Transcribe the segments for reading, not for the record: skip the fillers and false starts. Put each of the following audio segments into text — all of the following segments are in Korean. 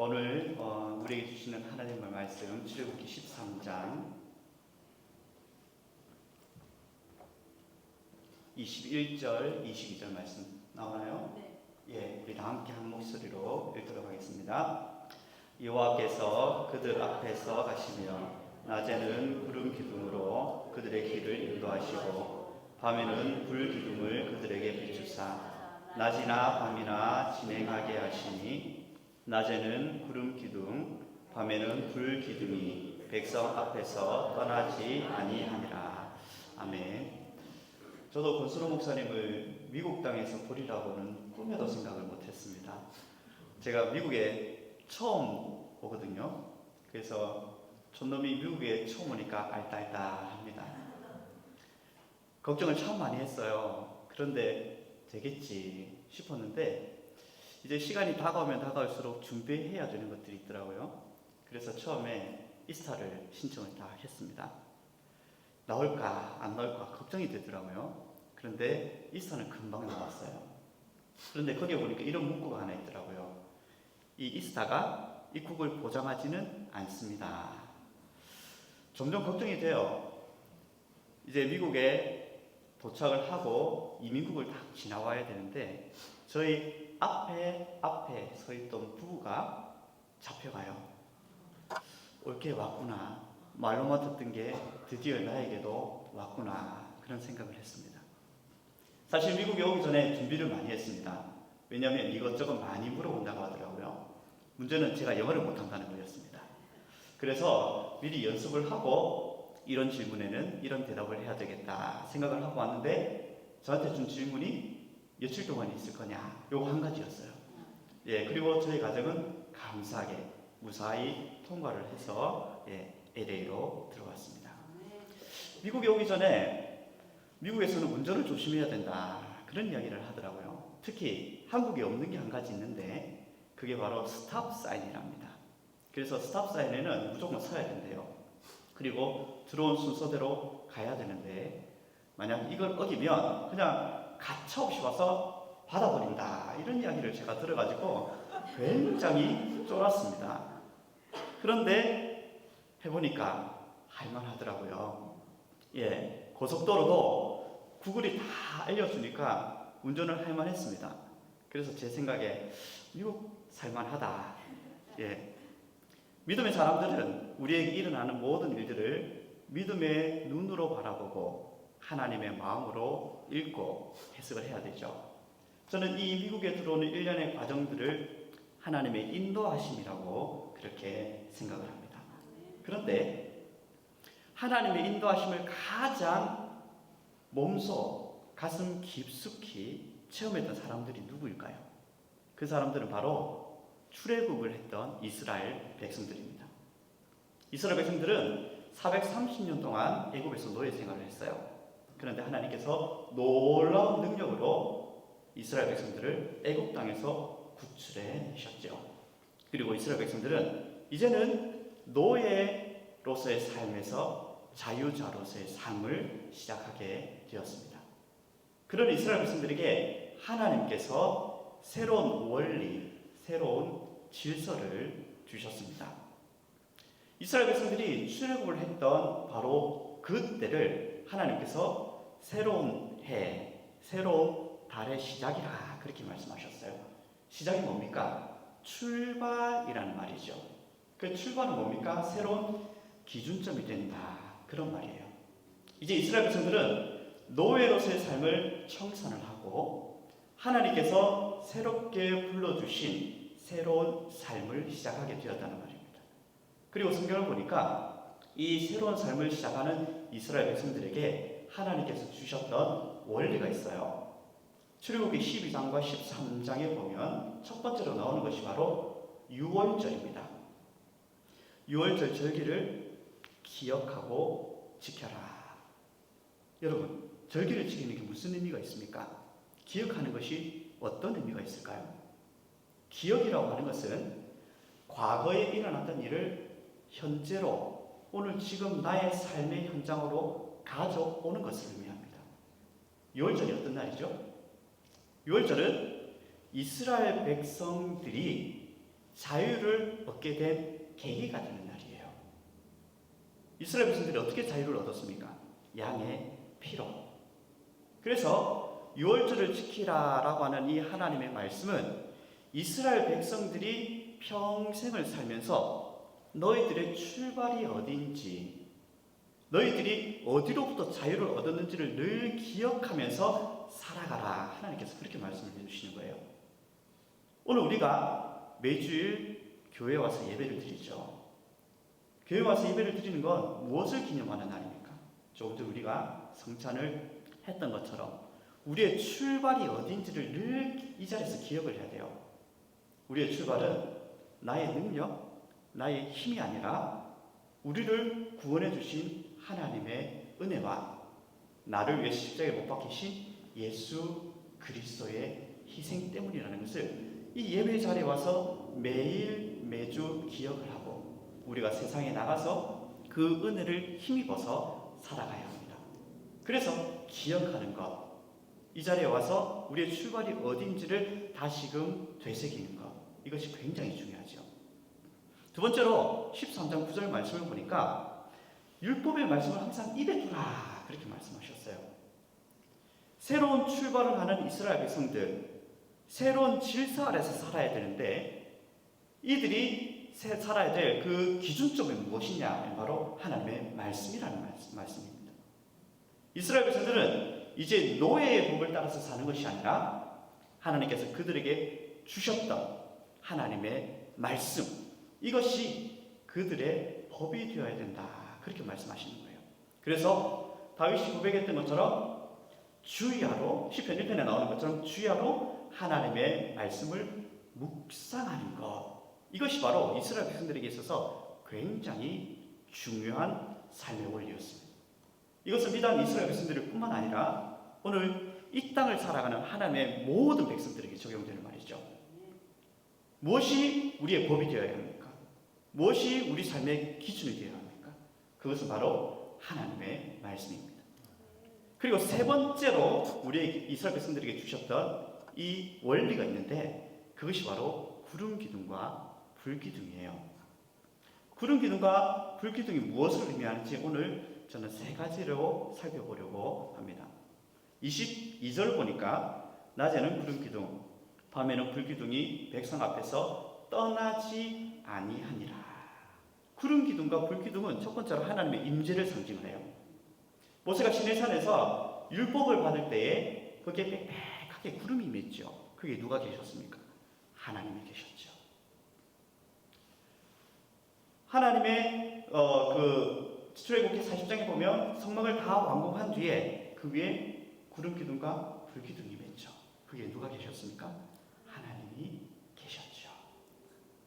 오늘 우리에게 주시는 하나님의 말씀 출애굽기 13장 21절, 22절 말씀 나오나요? 네. 예, 우리 다 함께 한 목소리로 읽도록 하겠습니다. 여호와께서 그들 앞에서 가시며 낮에는 구름 기둥으로 그들의 길을 인도하시고 밤에는 불 기둥을 그들에게 비추사 낮이나 밤이나 진행하게 하시니 낮에는 구름 기둥 밤에는 불 기둥이 백성 앞에서 떠나지 아니하니라. 아멘. 저도 권수로 목사님을 미국 땅에서 보리라고는 꿈에도 생각을 못했습니다. 제가 미국에 처음 오거든요. 그래서 촌놈이 미국에 처음 오니까 알딸딸합니다. 걱정을 참 많이 했어요. 그런데 되겠지 싶었는데 이제 시간이 다가오면 다가올수록 준비해야 되는 것들이 있더라고요. 그래서 처음에 이스타를 신청을 다 했습니다. 나올까 안 나올까 걱정이 되더라고요. 그런데 이스타는 금방 나왔어요. 그런데 거기에 보니까 이런 문구가 하나 있더라고요. 이 이스타가 입국을 보장하지는 않습니다. 점점 걱정이 돼요. 이제 미국에 도착을 하고 이민국을 딱 지나와야 되는데 저희 앞에 서 있던 부부가 잡혀가요. 올게 왔구나. 말로만 듣던 게 드디어 나에게도 왔구나. 그런 생각을 했습니다. 사실 미국에 오기 전에 준비를 많이 했습니다. 왜냐하면 이것저것 많이 물어본다고 하더라고요. 문제는 제가 영어를 못한다는 거였습니다. 그래서 미리 연습을 하고 이런 질문에는 이런 대답을 해야 되겠다 생각을 하고 왔는데 저한테 준 질문이 며칠 동안 있을 거냐, 요거 한 가지였어요. 예, 그리고 저희 가정은 감사하게 무사히 통과를 해서 LA로 들어왔습니다. 미국에 오기 전에 미국에서는 운전을 조심해야 된다 그런 이야기를 하더라고요. 특히 한국에 없는 게 한 가지 있는데 그게 바로 스탑 사인이랍니다. 그래서 스탑 사인에는 무조건 서야 된대요. 그리고 들어온 순서대로 가야 되는데 만약 이걸 어기면 그냥 가차없이 와서 받아버린다 이런 이야기를 제가 들어가지고 굉장히 쫄았습니다. 그런데 해보니까 할만하더라고요. 예, 고속도로도 구글이 다 알려주니까 운전을 할만했습니다. 그래서 제 생각에 미국 살만하다. 예, 믿음의 사람들은 우리에게 일어나는 모든 일들을 믿음의 눈으로 바라보고 하나님의 마음으로 읽고 해석을 해야 되죠. 저는 이 미국에 들어오는 일련의 과정들을 하나님의 인도하심이라고 그렇게 생각을 합니다. 그런데 하나님의 인도하심을 가장 몸소 가슴 깊숙이 체험했던 사람들이 누구일까요? 그 사람들은 바로 출애굽을 했던 이스라엘 백성들입니다. 이스라엘 백성들은 430년 동안 애굽에서 노예 생활을 했어요. 그런데 하나님께서 놀라운 능력으로 이스라엘 백성들을 애굽 땅에서 구출해 내셨죠. 그리고 이스라엘 백성들은 이제는 노예로서의 삶에서 자유자로서의 삶을 시작하게 되었습니다. 그런 이스라엘 백성들에게 하나님께서 새로운 원리, 새로운 질서를 주셨습니다. 이스라엘 백성들이 출애굽을 했던 바로 그때를 하나님께서 새로운 해, 새로운 달의 시작이라 그렇게 말씀하셨어요. 시작이 뭡니까? 출발이라는 말이죠. 그 출발은 뭡니까? 새로운 기준점이 된다. 그런 말이에요. 이제 이스라엘 백성들은 노예로서의 삶을 청산을 하고 하나님께서 새롭게 불러주신 새로운 삶을 시작하게 되었다는 말입니다. 그리고 성경을 보니까 이 새로운 삶을 시작하는 이스라엘 백성들에게 하나님께서 주셨던 원리가 있어요. 출애굽기 12장과 13장에 보면 첫 번째로 나오는 것이 바로 유월절입니다. 유월절 절기를 기억하고 지켜라. 여러분, 절기를 지키는 게 무슨 의미가 있습니까? 기억하는 것이 어떤 의미가 있을까요? 기억이라고 하는 것은 과거에 일어났던 일을 현재로 오늘 지금 나의 삶의 현장으로 가져오는 것을 의미합니다. 유월절이 어떤 날이죠? 유월절은 이스라엘 백성들이 자유를 얻게 된 계기가 되는 날이에요. 이스라엘 백성들이 어떻게 자유를 얻었습니까? 양의 피로. 그래서 유월절을 지키라라고 하는 이 하나님의 말씀은 이스라엘 백성들이 평생을 살면서 너희들의 출발이 어딘지, 너희들이 어디로부터 자유를 얻었는지를 늘 기억하면서 살아가라. 하나님께서 그렇게 말씀을 해주시는 거예요. 오늘 우리가 매주일 교회에 와서 예배를 드리죠. 교회에 와서 예배를 드리는 건 무엇을 기념하는 날입니까? 조금 전 우리가 성찬을 했던 것처럼 우리의 출발이 어딘지를 늘 이 자리에서 기억을 해야 돼요. 우리의 출발은 나의 능력, 나의 힘이 아니라 우리를 구원해 주신 하나님의 은혜와 나를 위해 십자가에 못 박히신 예수 그리스도의 희생 때문이라는 것을 이 예배 자리에 와서 매일 매주 기억을 하고 우리가 세상에 나가서 그 은혜를 힘입어서 살아가야 합니다. 그래서 기억하는 것, 이 자리에 와서 우리의 출발이 어딘지를 다시금 되새기는 것, 이것이 굉장히 중요하죠. 두 번째로 13장 9절 말씀을 보니까 율법의 말씀을 항상 입에 두라 그렇게 말씀하셨어요. 새로운 출발을 하는 이스라엘 백성들, 새로운 질서 아래서 살아야 되는데 이들이 살아야 될 그 기준점이 무엇이냐? 바로 하나님의 말씀이라는 말씀입니다. 이스라엘 백성들은 이제 노예의 법을 따라서 사는 것이 아니라 하나님께서 그들에게 주셨던 하나님의 말씀, 이것이 그들의 법이 되어야 된다. 그렇게 말씀하시는 거예요. 그래서 다윗이 고백했던 것처럼 주야로, 시편 1편에 나오는 것처럼 주야로 하나님의 말씀을 묵상하는 것, 이것이 바로 이스라엘 백성들에게 있어서 굉장히 중요한 삶의 원리였습니다. 이것은 비단 이스라엘 백성들 뿐만 아니라 오늘 이 땅을 살아가는 하나님의 모든 백성들에게 적용되는 말이죠. 무엇이 우리의 법이 되어야 합니까? 무엇이 우리 삶의 기준이 되어야 합니까? 그것은 바로 하나님의 말씀입니다. 그리고 세 번째로 우리 이스라엘 백성들에게 주셨던 이 원리가 있는데 그것이 바로 구름 기둥과 불 기둥이에요. 구름 기둥과 불 기둥이 무엇을 의미하는지 오늘 저는 세 가지로 살펴보려고 합니다. 22절 보니까 낮에는 구름 기둥, 밤에는 불 기둥이 백성 앞에서 떠나지 아니하니라. 구름 기둥과 불 기둥은 첫 번째로 하나님의 임재를 상징을 해요. 모세가 시내산에서 율법을 받을 때에 거기에 빽빽하게 구름이 맺죠. 그게 누가 계셨습니까? 하나님이 계셨죠. 하나님의 출애굽기 40장에 보면 성막을 다 완공한 뒤에 그 위에 구름 기둥과 불 기둥이 맺죠. 그게 누가 계셨습니까? 하나님이 계셨죠.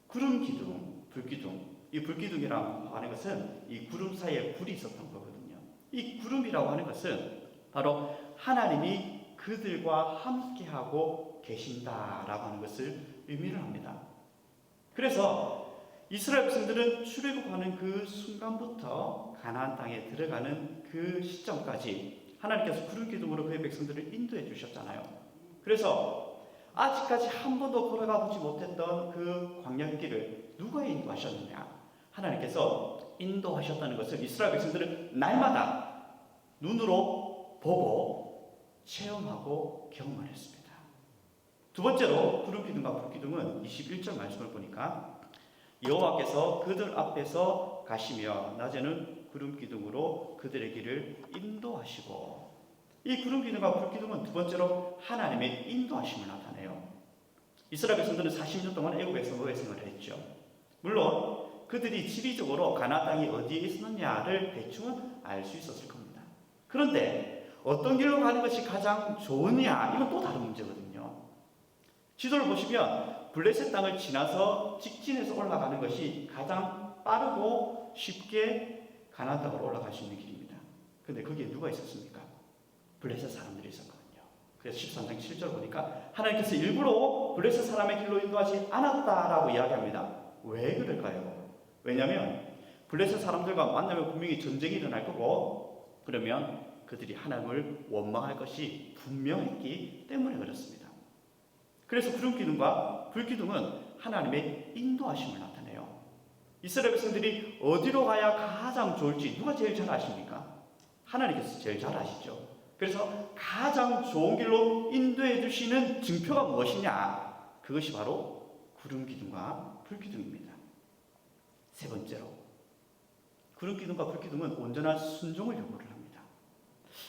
구름 기둥, 불 기둥. 이 불 기둥이라고 하는 것은 이 구름 사이에 불이 있었던 거거든요. 이 구름이라고 하는 것은 바로 하나님이 그들과 함께하고 계신다라고 하는 것을 의미를 합니다. 그래서 이스라엘 백성들은 출애굽하는 그 순간부터 가나안 땅에 들어가는 그 시점까지 하나님께서 구름 기둥으로 그의 백성들을 인도해 주셨잖아요. 그래서 아직까지 한 번도 걸어가 보지 못했던 그 광야길을 누가 인도하셨느냐? 하나님께서 인도하셨다는 것을 이스라엘 백성들은 날마다 눈으로 보고 체험하고 경험을 했습니다. 두 번째로 구름 기둥과 불 기둥은 21절 말씀을 보니까 여호와께서 그들 앞에서 가시며 낮에는 구름 기둥으로 그들의 길을 인도하시고, 이 구름 기둥과 불 기둥은 두 번째로 하나님의 인도하심을 나타내요. 이스라엘 백성들은 40년 동안 애국에서 노예 생활을 했죠. 물론 그들이 지리적으로 가나안 땅이 어디에 있었느냐를 대충은 알 수 있었을 겁니다. 그런데 어떤 길로 가는 것이 가장 좋으냐, 이건 또 다른 문제거든요. 지도를 보시면 블레셋 땅을 지나서 직진해서 올라가는 것이 가장 빠르고 쉽게 가나안 땅으로 올라갈 수 있는 길입니다. 그런데 거기에 누가 있었습니까? 블레셋 사람들이 있었거든요. 그래서 13장 7절 보니까 하나님께서 일부러 블레셋 사람의 길로 인도하지 않았다라고 이야기합니다. 왜 그럴까요? 왜냐하면 블레셋 사람들과 만나면 분명히 전쟁이 일어날 거고, 그러면 그들이 하나님을 원망할 것이 분명했기 때문에 그렇습니다. 그래서 구름 기둥과 불 기둥은 하나님의 인도하심을 나타내요. 이스라엘 백성들이 어디로 가야 가장 좋을지 누가 제일 잘 아십니까? 하나님께서 제일 잘 아시죠. 그래서 가장 좋은 길로 인도해 주시는 증표가 무엇이냐? 그것이 바로 구름 기둥과 불 기둥입니다. 세 번째로, 구름 기둥과 불 기둥은 온전한 순종을 요구를 합니다.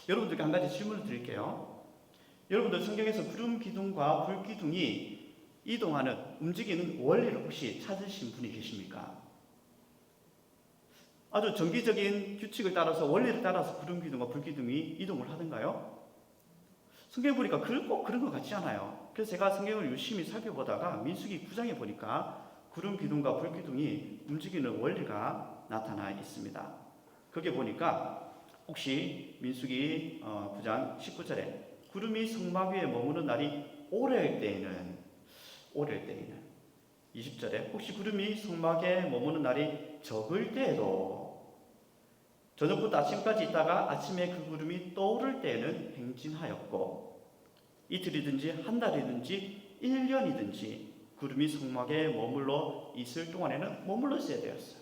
여러분들께 한 가지 질문을 드릴게요. 여러분들 성경에서 구름 기둥과 불 기둥이 이동하는, 움직이는 원리를 혹시 찾으신 분이 계십니까? 아주 정기적인 규칙을 따라서, 원리를 따라서 구름 기둥과 불 기둥이 이동을 하던가요? 성경 보니까 꼭 그런 것 같지 않아요. 그래서 제가 성경을 유심히 살펴보다가 민수기 9장에 보니까 구름 기둥과 불 기둥이 움직이는 원리가 나타나 있습니다. 거기에 보니까 혹시 민수기 9장 19절에 구름이 성막 위에 머무는 날이 오래일 때에는 20절에 혹시 구름이 성막에 머무는 날이 적을 때에도 저녁부터 아침까지 있다가 아침에 그 구름이 떠오를 때에는 행진하였고 이틀이든지 한 달이든지 1년이든지 구름이 성막에 머물러 있을 동안에는 머물러 있어야 되었어요.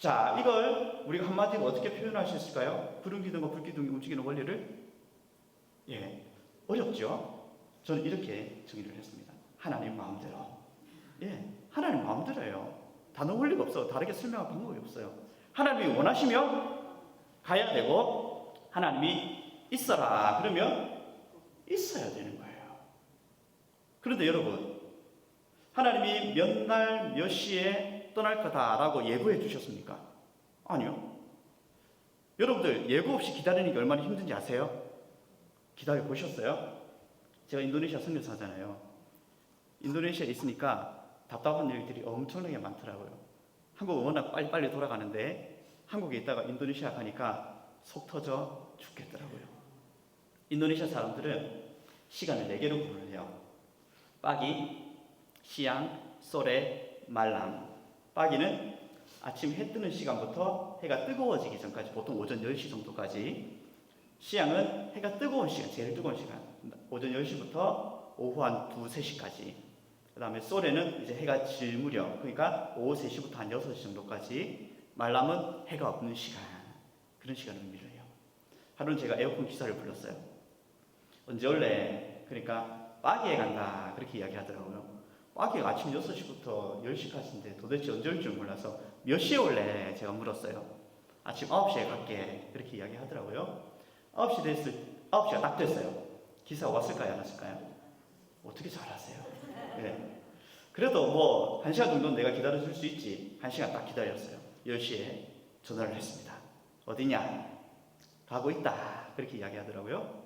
자, 이걸 우리가 한마디로 어떻게 표현할 수 있을까요? 구름 기둥과 불 기둥이 움직이는 원리를? 어렵죠? 저는 이렇게 정의를 했습니다. 하나님 마음대로. 하나님 마음대로예요. 단어 원리가 없어. 다르게 설명할 방법이 없어요. 하나님이 원하시면 가야 되고, 하나님이 있어라 그러면 있어야 되는 거예요. 그런데 여러분, 하나님이 몇 날 몇 시에 떠날 거다라고 예고해 주셨습니까? 아니요. 여러분들 예고 없이 기다리는 게 얼마나 힘든지 아세요? 기다려 보셨어요? 제가 인도네시아 선교사잖아요. 인도네시아에 있으니까 답답한 일들이 엄청나게 많더라고요. 한국은 워낙 빨리빨리 돌아가는데 한국에 있다가 인도네시아 가니까 속 터져 죽겠더라고요. 인도네시아 사람들은 시간을 4개로 구분을 해요. 빠기, 시양, 소레, 말람. 빠기는 아침 해 뜨는 시간부터 해가 뜨거워지기 전까지, 보통 오전 10시 정도까지. 시양은 해가 뜨거운 시간, 제일 뜨거운 시간, 오전 10시부터 오후 한 2, 3시까지. 그 다음에 소레는 이제 해가 질 무렵, 그러니까 오후 3시부터 한 6시 정도까지. 말람은 해가 없는 시간, 그런 시간을 의미해요. 하루는 제가 에어컨 기사를 불렀어요. 언제 올래? 그러니까 빠기에 간다, 그렇게 이야기하더라고요. 빠기가 아침 6시부터 10시까지인데 도대체 언제 올 줄 몰라서 몇 시에 올래? 제가 물었어요. 아침 9시에 갈게, 그렇게 이야기하더라고요. 9시가 딱 됐어요. 기사가 왔을까요? 안 왔을까요? 어떻게 잘 아세요? 그래도 뭐 1시간 정도는 내가 기다려줄 수 있지. 1시간 딱 기다렸어요. 10시에 전화를 했습니다. 어디냐? 가고 있다, 그렇게 이야기하더라고요.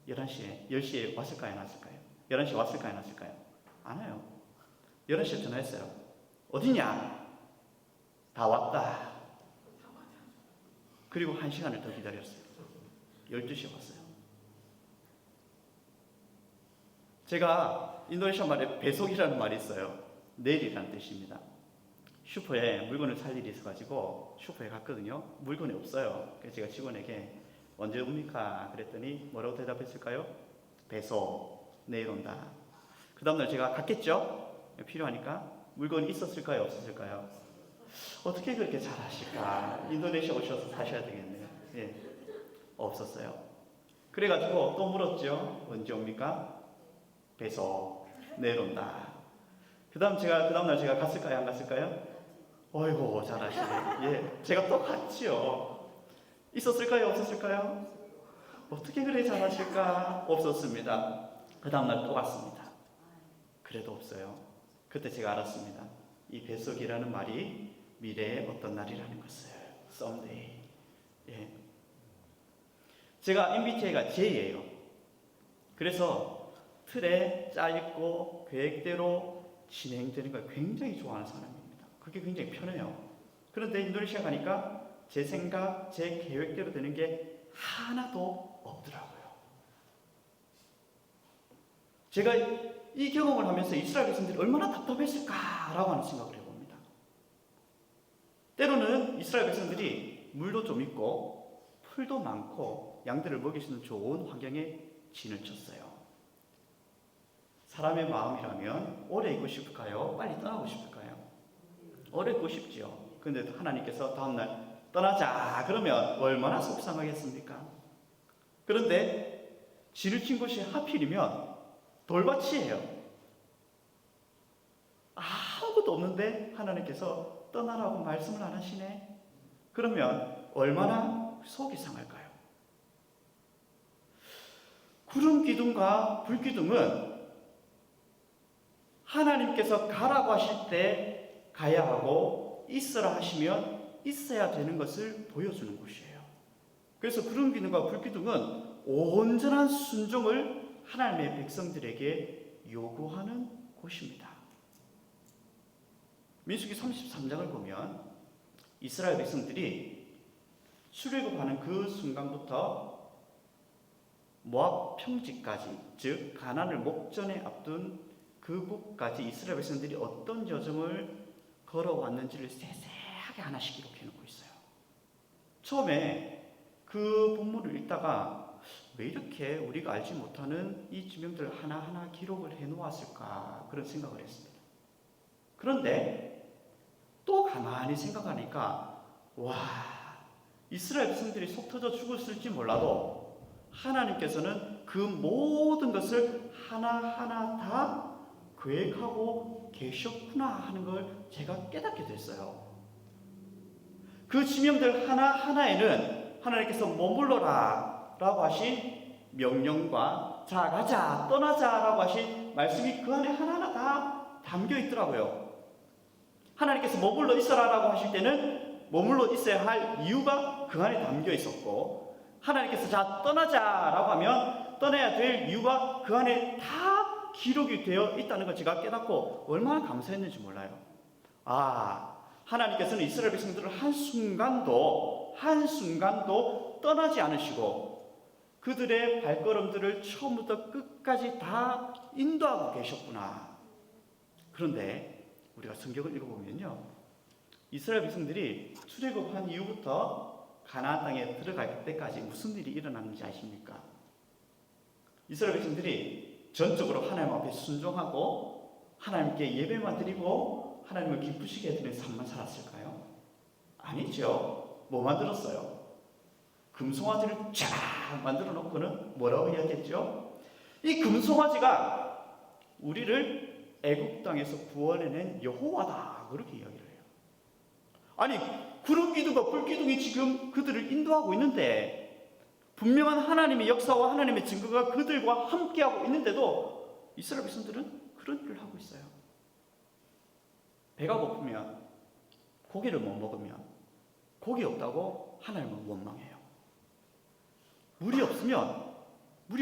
10시에 왔을까요? 안 왔을까요? 11시에 왔을까요? 안 왔을까요? 안 와요. 11시에 전화했어요. 어디냐? 다 왔다. 그리고 1시간을 더 기다렸어요. 12시에 왔어요. 제가 인도네시아 말에 배속이라는 말이 있어요. 내일이라는 뜻입니다. 슈퍼에 물건을 살 일이 있어가지고 슈퍼에 갔거든요. 물건이 없어요. 그래서 제가 직원에게 언제 옵니까? 그랬더니 뭐라고 대답했을까요? 배속, 내일 온다. 그 다음날 제가 갔겠죠? 필요하니까. 물건이 있었을까요? 없었을까요? 어떻게 그렇게 잘하실까? 인도네시아 오셔서 사셔야 되겠네요. 없었어요. 그래가지고 또 물었죠. 언제 옵니까? 배속, 내일 온다. 그 다음날 제가 갔을까요? 안 갔을까요? 어이구, 잘하시네. 제가 또 갔지요. 있었을까요? 없었을까요? 어떻게 그래 잘하실까? 없었습니다. 그 다음날 또 갔습니다. 그래도 없어요. 그때 제가 알았습니다. 이 배속이라는 말이 미래의 어떤 날이라는 것을. someday. 제가 MBTI가 J예요. 그래서 틀에 짜있고 계획대로 진행되는 걸 굉장히 좋아하는 사람입니다. 그게 굉장히 편해요. 그런데 인도네시아 가니까 제 생각, 제 계획대로 되는 게 하나도 없더라고요. 제가 이 경험을 하면서 이스라엘 백성들이 얼마나 답답했을까라고 하는 생각을 해봅니다. 때로는 이스라엘 백성들이 물도 좀 있고 풀도 많고 양들을 먹일 수 있는 좋은 환경에 진을 쳤어요. 사람의 마음이라면 오래 있고 싶을까요? 빨리 떠나고 싶을까요? 오래 있고 싶지요. 그런데 하나님께서 다음날 떠나자 그러면 얼마나 속상하겠습니까? 그런데 지르친 곳이 하필이면 돌밭이에요. 아무것도 없는데 하나님께서 떠나라고 말씀을 안 하시네. 그러면 얼마나 속이 상할까요? 구름 기둥과 불 기둥은 하나님께서 가라고 하실 때 가야 하고 있으라 하시면 있어야 되는 것을 보여주는 곳이에요. 그래서 구름 기둥과 불 기둥은 온전한 순종을 하나님의 백성들에게 요구하는 곳입니다. 민수기 33장을 보면 이스라엘 백성들이 출애굽하는 그 순간부터 모압 평지까지, 즉 가나안을 목전에 앞둔 그곳까지 이스라엘 백성들이 어떤 여정을 걸어왔는지를 세세하게 하나씩 기록해 놓고 있어요. 처음에 그 본문을 읽다가 왜 이렇게 우리가 알지 못하는 이 지명들을 하나하나 기록을 해 놓았을까 그런 생각을 했습니다. 그런데 또 가만히 생각하니까 와, 이스라엘 백성들이 속 터져 죽었을지 몰라도 하나님께서는 그 모든 것을 하나하나 다 계획하고 계셨구나 하는 걸 제가 깨닫게 됐어요. 그 지명들 하나하나에는 하나님께서 머물러라 라고 하신 명령과 자 가자 떠나자 라고 하신 말씀이 그 안에 하나하나 다 담겨 있더라고요. 하나님께서 머물러 있어라 라고 하실 때는 머물러 있어야 할 이유가 그 안에 담겨 있었고, 하나님께서 자 떠나자 라고 하면 떠나야 될 이유가 그 안에 다 기록이 되어 있다는 걸 제가 깨닫고 얼마나 감사했는지 몰라요. 하나님께서는 이스라엘 백성들을 한순간도 떠나지 않으시고 그들의 발걸음들을 처음부터 끝까지 다 인도하고 계셨구나. 그런데 우리가 성경을 읽어보면요, 이스라엘 백성들이 출애굽한 이후부터 가나안 땅에 들어갈 때까지 무슨 일이 일어났는지 아십니까? 이스라엘 백성들이 전적으로 하나님 앞에 순종하고 하나님께 예배만 드리고 하나님을 기쁘시게 해드리는 삶만 살았을까요? 아니죠. 뭐 만들었어요? 금송아지를 쫙 만들어 놓고는 뭐라고 이야기했죠? 이 금송아지가 우리를 애굽 땅에서 구원해낸 여호와다 그렇게 이야기를 해요. 아니, 구름 기둥과 불 기둥이 지금 그들을 인도하고 있는데, 분명한 하나님의 역사와 하나님의 증거가 그들과 함께하고 있는데도 이스라엘 백성들은 그런 일을 하고 있어요. 배가 고프면, 고기를 못 먹으면 고기 없다고 하나님을 원망해요. 물이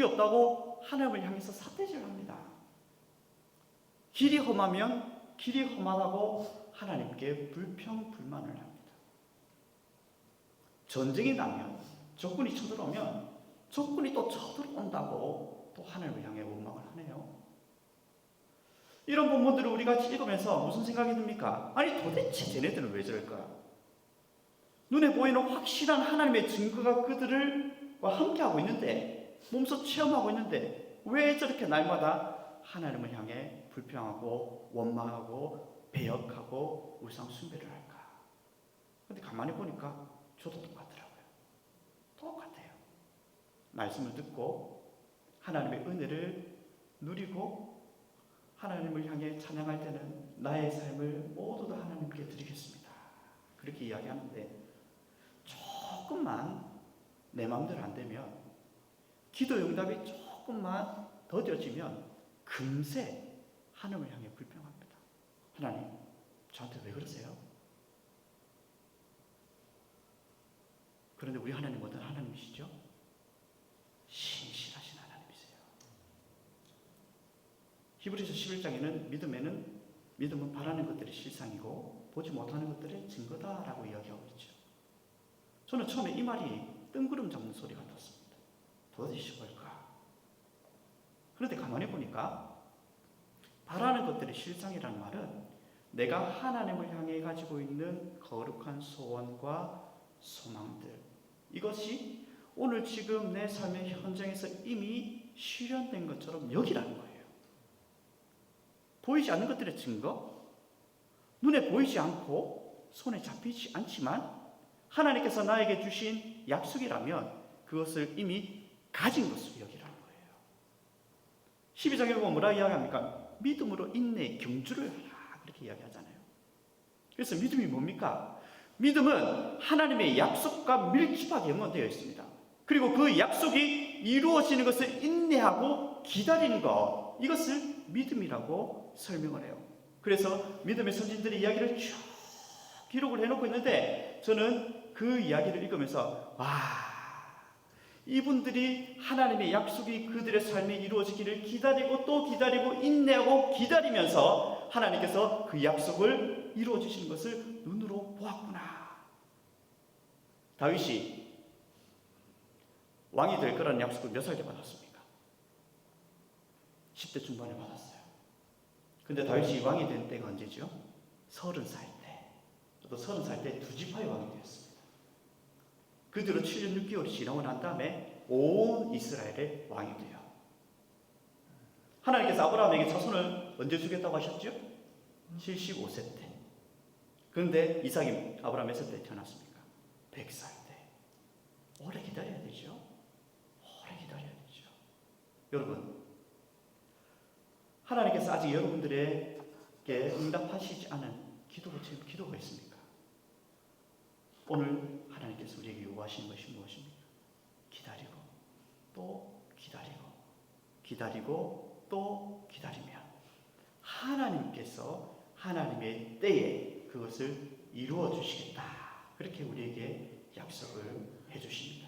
없다고 하나님을 향해서 삿대질합니다. 길이 험하면 길이 험하다고 하나님께 불평불만을 합니다. 전쟁이 나면, 적군이 쳐들어오면 적군이 또 쳐들어온다고 또 하나님을 향해 원망을 하네요. 이런 본문들을 우리가 읽으면서 무슨 생각이 듭니까? 아니, 도대체 쟤네들은 왜 저럴까? 눈에 보이는 확실한 하나님의 증거가 그들과 함께하고 있는데, 몸소 체험하고 있는데 왜 저렇게 날마다 하나님을 향해 불평하고 원망하고 배역하고 우상 숭배를 할까? 그런데 가만히 보니까 저도 똑같더라고요. 똑같아요. 말씀을 듣고 하나님의 은혜를 누리고 하나님을 향해 찬양할 때는 나의 삶을 모두 다 하나님께 드리겠습니다. 그렇게 이야기하는데, 조금만 내 마음대로 안 되면, 기도 응답이 조금만 더뎌지면 금세 하나님을 향해 불평합니다. 하나님, 저한테 왜 그러세요? 그런데 우리 하나님 어떤 하나님이시죠? 신실하신 하나님이세요. 히브리서 11장에는 믿음은 바라는 것들의 실상이고 보지 못하는 것들의 증거다라고 이야기하고 있죠. 저는 처음에 이 말이 뜬구름 잡는 소리 같았습니다. 도대체 뭘까? 그런데 가만히 보니까 바라는 것들의 실상이라는 말은 내가 하나님을 향해 가지고 있는 거룩한 소원과 소망들, 이것이 오늘 지금 내 삶의 현장에서 이미 실현된 것처럼 여기라는 거예요. 보이지 않는 것들의 증거, 눈에 보이지 않고 손에 잡히지 않지만 하나님께서 나에게 주신 약속이라면 그것을 이미 가진 것으로 여기라는 거예요. 12장에 보면 뭐라 이야기합니까? 믿음으로 인내의 경주를 하라, 그렇게 이야기하잖아요. 그래서 믿음이 뭡니까? 믿음은 하나님의 약속과 밀접하게 연관되어 있습니다. 그리고 그 약속이 이루어지는 것을 인내하고 기다리는 것, 이것을 믿음이라고 설명을 해요. 그래서 믿음의 선진들의 이야기를 쭉 기록을 해놓고 있는데, 저는 그 이야기를 읽으면서 이분들이 하나님의 약속이 그들의 삶에 이루어지기를 기다리고 또 기다리고 인내하고 기다리면서 하나님께서 그 약속을 이루어주시는 것을 눈으로 보았구나. 다윗이 왕이 될 거라는 약속을 몇 살 때 받았습니까? 10대 중반에 받았어요. 근데 다윗이 왕이 된 때가 언제죠? 30살 때. 또 30살 때 두 지파의 왕이 되었습니다. 그 뒤로 7년 6개월이 지나고 난 다음에 온 이스라엘의 왕이 돼요. 하나님께서 아브라함에게 자손을 언제 주겠다고 하셨죠? 75세 때. 그런데 이삭이 아브라함 몇 살 때 태어났습니까? 100살 때. 오래 기다려야 되죠. 오래 기다려야 되죠. 여러분, 하나님께서 아직 여러분들에게 응답하시지 않은 기도가 있습니까? 오늘 하나님께서 우리에게 요구하시는 것이 무엇입니까? 기다리고 또 기다리고 기다리고 또 기다리면 하나님께서 하나님의 때에 그것을 이루어 주시겠다, 그렇게 우리에게 약속을 해 주십니다.